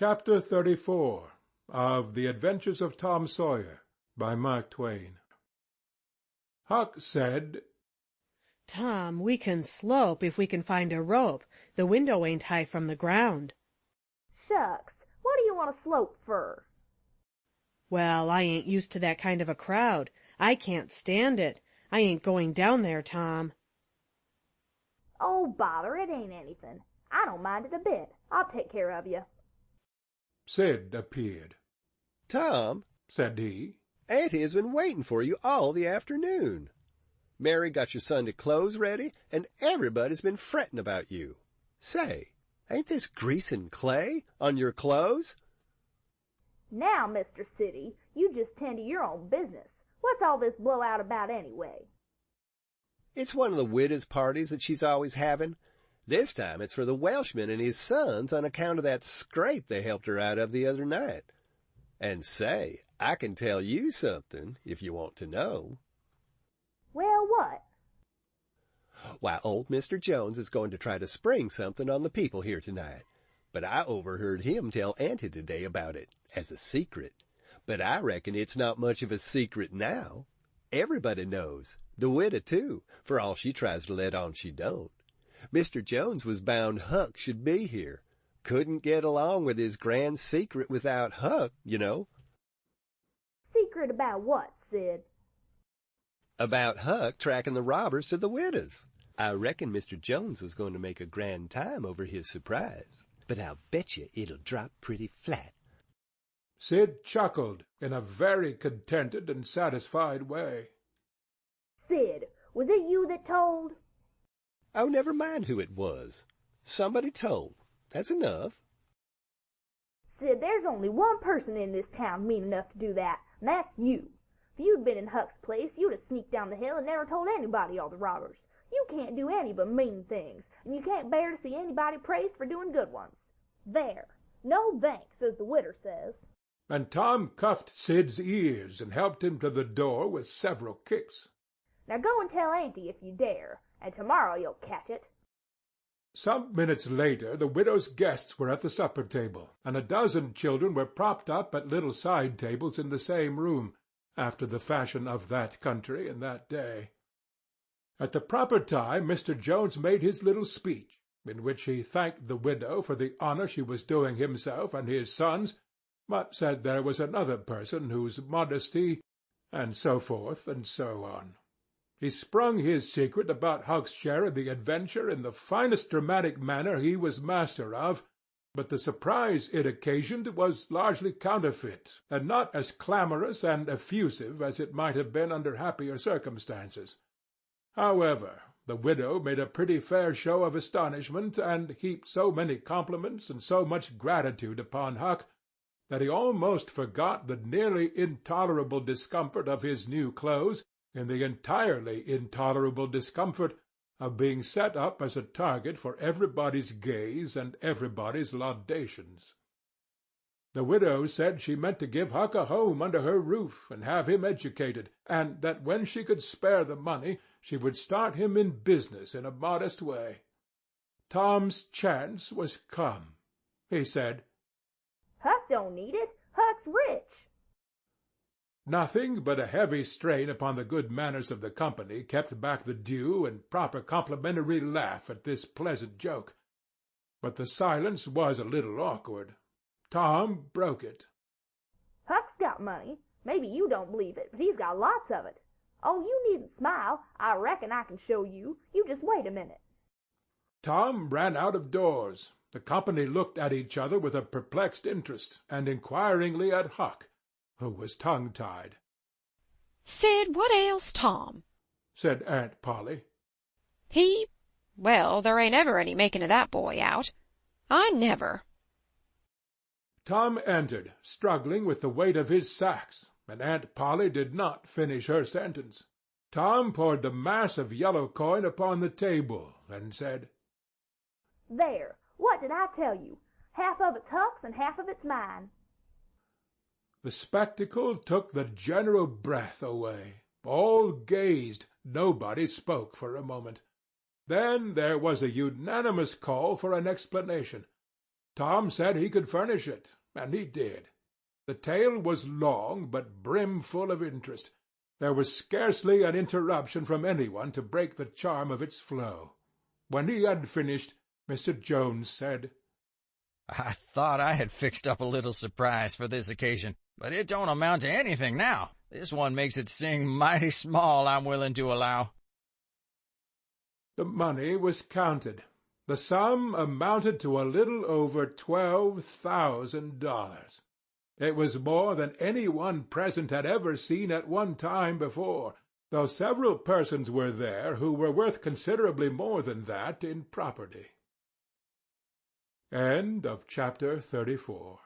Chapter 34 of The Adventures of Tom Sawyer by Mark Twain. Huck said, "Tom, we can slope if we can find a rope. The window ain't high from the ground." "Shucks, what do you want to slope fur?" "Well, I ain't used to that kind of a crowd. I can't stand it. I ain't going down there, Tom." "Oh, bother, it ain't anything. I don't mind it a bit. I'll take care of you." Sid appeared. "Tom," said he, "Auntie has been waiting for you all the afternoon. Mary got your Sunday clothes ready, and everybody's been fretting about you. Say, ain't this grease and clay on your clothes?" "Now, Mr. City, you just tend to your own business. What's all this blowout about anyway?" "It's one of the widow's parties that she's always having. This time it's for the Welshman and his sons on account of that scrape they helped her out of the other night. And say, I can tell you something, if you want to know." "Well, what?" "Why, old Mr. Jones is going to try to spring something on the people here tonight. But I overheard him tell Auntie today about it, as a secret. But I reckon it's not much of a secret now. Everybody knows, the widow too, for all she tries to let on she don't. Mr. Jones was bound Huck should be here. Couldn't get along with his grand secret without Huck, you know." "Secret about what, Sid?" "About Huck tracking the robbers to the widow's. I reckon Mr. Jones was going to make a grand time over his surprise, but I'll bet you it'll drop pretty flat." Sid chuckled in a very contented and satisfied way. "Sid, was it you that told?" "Oh, never mind who it was. Somebody told. That's enough." "Sid, there's only one person in this town mean enough to do that, and that's you. If you'd been in Huck's place, you'd have sneaked down the hill and never told anybody all the robbers. You can't do any but mean things, and you can't bear to see anybody praised for doing good ones. There. No thanks, as the widder says." And Tom cuffed Sid's ears and helped him to the door with several kicks. "Now go and tell Auntie if you dare, and tomorrow you'll catch it." Some minutes later the widow's guests were at the supper table, and a dozen children were propped up at little side tables in the same room, after the fashion of that country and that day. At the proper time Mr. Jones made his little speech, in which he thanked the widow for the honor she was doing himself and his sons, but said there was another person whose modesty, and so forth and so on. He sprung his secret about Huck's share in the adventure in the finest dramatic manner he was master of, but the surprise it occasioned was largely counterfeit, and not as clamorous and effusive as it might have been under happier circumstances. However, the widow made a pretty fair show of astonishment, and heaped so many compliments and so much gratitude upon Huck, that he almost forgot the nearly intolerable discomfort of his new clothes in the entirely intolerable discomfort of being set up as a target for everybody's gaze and everybody's laudations. The widow said she meant to give Huck a home under her roof and have him educated, and that when she could spare the money she would start him in business in a modest way. Tom's chance was come. He said, "Huck don't need it. Huck's rich." Nothing but a heavy strain upon the good manners of the company kept back the due and proper complimentary laugh at this pleasant joke. But the silence was a little awkward. Tom broke it. "Huck's got money. Maybe you don't believe it, but he's got lots of it. Oh, you needn't smile. I reckon I can show you. You just wait a minute." Tom ran out of doors. The company looked at each other with a perplexed interest, and inquiringly at Huck, who was tongue-tied. "Sid, what ails Tom?" said Aunt Polly. Well, there ain't ever any making of that boy out. I never." Tom entered, struggling with the weight of his sacks, and Aunt Polly did not finish her sentence. Tom poured the mass of yellow coin upon the table, and said, "There, what did I tell you? Half of it's Huck's and half of it's mine." The spectacle took the general breath away. All gazed, nobody spoke for a moment. Then there was a unanimous call for an explanation. Tom said he could furnish it, and he did. The tale was long, but brimful of interest. There was scarcely an interruption from anyone to break the charm of its flow. When he had finished, Mr. Jones said, "I thought I had fixed up a little surprise for this occasion, but it don't amount to anything now. This one makes it sing mighty small, I'm willing to allow." The money was counted. The sum amounted to a little over $12,000. It was more than any one present had ever seen at one time before, though several persons were there who were worth considerably more than that in property. End of chapter 34.